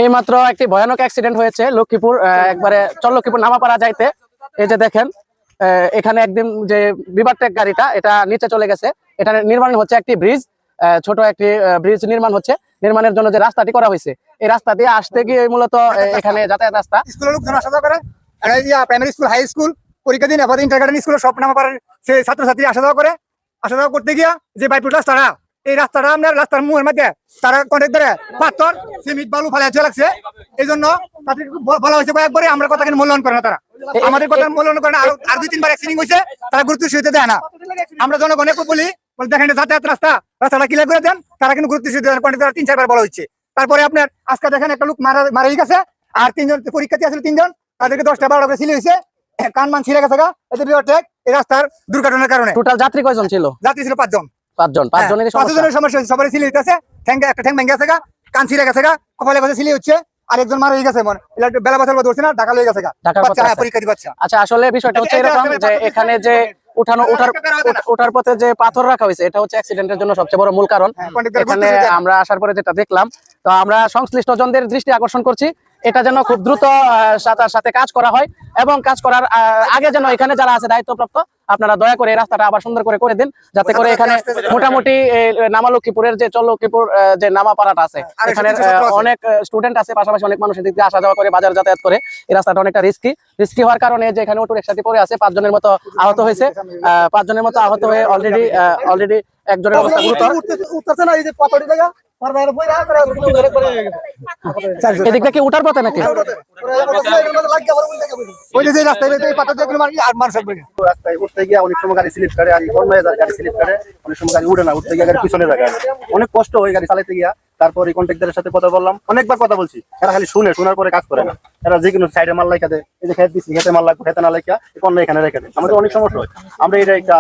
এইমাত্র একটি ভয়ানক অ্যাক্সিডেন্ট হয়েছে লক্ষ্মীপুর একবারে লক্ষ্মীপুর নামাপাড়া যাইতে। এই যে দেখেন এখানে একদিন যে বিভারটেক গাড়িটা এটা নিচে চলে গেছে। এটা নির্মাণ হচ্ছে একটি ব্রিজ, ছোট একটি ব্রিজ নির্মাণ হচ্ছে। নির্মাণের জন্য যে রাস্তাটি করা হয়েছে এই রাস্তা দিয়ে আসতে গিয়ে মূলত এখানে যাতায়াত রাস্তা। স্কুলের লোকজন আসা যাওয়া করে, প্রাইমারি স্কুল, হাই স্কুল, পরীক্ষা দিন এবার ইন্টারগার্ডেন স্কুল সব নামাপাড়ার সে ছাত্রছাত্রী আসা যাওয়া করে। আসা যাওয়া করতে গিয়া যে বাইপুর রাস্তাটা, এই রাস্তাটা আপনার রাস্তার মুখের মধ্যে তারা কন্ট্রাক্টরে পাথর সিমেন্ট বালু ফালে লাগছে। এই জন্য তাদের বলা হয়েছে কয়েকবারে আমরা কথা কিন্তু মূল্যায়ন করে না, তারা আমাদের কথা মূল্যায়ন করে না। আর 2-3 বার অ্যাক্সিডেন্ট হয়েছে, তারা গুরুত্ব সহিত দেয় না। আমরা জনগণে বলি দেখেন যাতায়াত রাস্তাটা ক্লিয়ার করে দেন, তারা কিন্তু গুরুত্ব সহিত দেন। কন্ট্রাক্টর 3-4 বার বলা হচ্ছে। তারপরে আপনার আজকে দেখেন একটা লোক মারা গেছে, আর 3 জন পরীক্ষার্থী আসলে 3 জন, তাদেরকে 10টা-12টা করে সিলি হয়েছে, কানমান ছিঁড়ে গেছে। এদের বিভারটেক এই রাস্তার দুর্ঘটনার কারণে। টোটাল যাত্রী কয়জন ছিল? যাত্রী ছিল 5 জন। 5 জন। 5 জনের সমস্যা হচ্ছে, সবারই সিলি হইতেছে। একটা ঠ্যাং ভেঙে গেছে, কান ছিঁড়ে গেছে, কপালে গেছে সিলি হচ্ছে, আরেকজন মারা গেছে। বেলা বছর ধরছে না, ঢাকা লয়ে গেছে পরীক্ষা দিতে। আচ্ছা, আসলে বিষয়টা হচ্ছে এরকম যে এখানে যে ওঠার পথে যে পাথর রাখা হয়েছে এটা হচ্ছে অ্যাক্সিডেন্টের জন্য সবচেয়ে বড় মূল কারণ। এখানে আমরা আসার পরে যেটা দেখলাম, তো আমরা সংশ্লিষ্ট জনদের দৃষ্টি আকর্ষণ করছি এটা যেন খুব দ্রুত সাথে কাজ করা হয়, এবং কাজ করার আগে যেন এখানে যারা আছে দায়িত্বপ্রাপ্ত আপনারা দয়া করে এই রাস্তাটা আবার সুন্দর করে দিন, যাতে করে এখানে মোটামুটি নামা লক্ষ্মীপুরের যে লক্ষ্মীপুর যে নামাপাড়াটা আছে এখানে অনেক স্টুডেন্ট আছে, পাশাপাশি অনেক মানুষের দিক দিয়ে আসা যাওয়া করে, বাজার যাতায়াত করে। এই রাস্তাটা অনেকটা রিস্কি হওয়ার কারণে যে এখানে অটো রিকশাটি পড়ে আছে 5 জনের মতো আহত হয়েছে। 5 জনের মতো আহত হয়ে অলরেডি একজনের অবস্থা গুরুতর। এদিক থেকে উঠার পথে নাকি রাস্তায় উঠতে গিয়ে অনেক সময় গাড়ি স্লিপ করে, আর গাড়ি স্লিপ করে, অনেক সময় গাড়ি উঠে না, উঠতে গিয়ে গাড়ি পিছনে যায়। অনেক কষ্ট হয় গাড়ি চালাতে গিয়া। তারপর এই কন্ট্রাক্টরের সাথে কথা বললাম, অনেকবার কথা বলছি, এরা খালি শোনার পরে কাজ করে না। এরা যে কোনো সাইডে মাল লাইকা দেয়, এই যে খেত দিচ্ছি, খেতে মাল লাগবে, খেতে না লাইকা পণ্য এখানে রেখে দেয়। আমাদের অনেক সমস্যা হয়। আমরা এটা একটা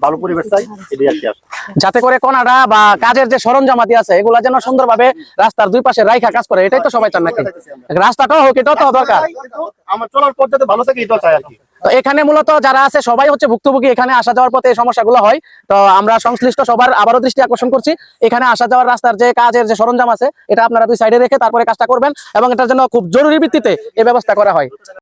ভালো পরিবেশ চাই, এটাই আর কি আসে। যাতে করে কোনাডা বা কাজের যে সরঞ্জামাতি আছে এগুলা যেন সুন্দরভাবে রাস্তার দুই পাশে রাইখা কাজ করে, এটাই তো সবাই চান নাকি? রাস্তাটাও হোক, এটাও তো দরকার। আমার চলার পদ্ধতি ভালো থাকে, এটাও চাই আর কি। তো এখানে মূলত যারা আছে সবাই হচ্ছে ভুক্তভোগী, এখানে আসা যাওয়ার পথে এই সমস্যাগুলো হয়। তো আমরা সংশ্লিষ্ট সবার আবারও দৃষ্টি আকর্ষণ করছি, এখানে আসা যাওয়ার রাস্তার যে কাজের যে সরঞ্জাম আছে এটা আপনারা দুই সাইডে রেখে তারপরে কাজটা করবেন, এবং এটার জন্য খুব জরুরি ভিত্তিতে এই ব্যবস্থা করা হয়।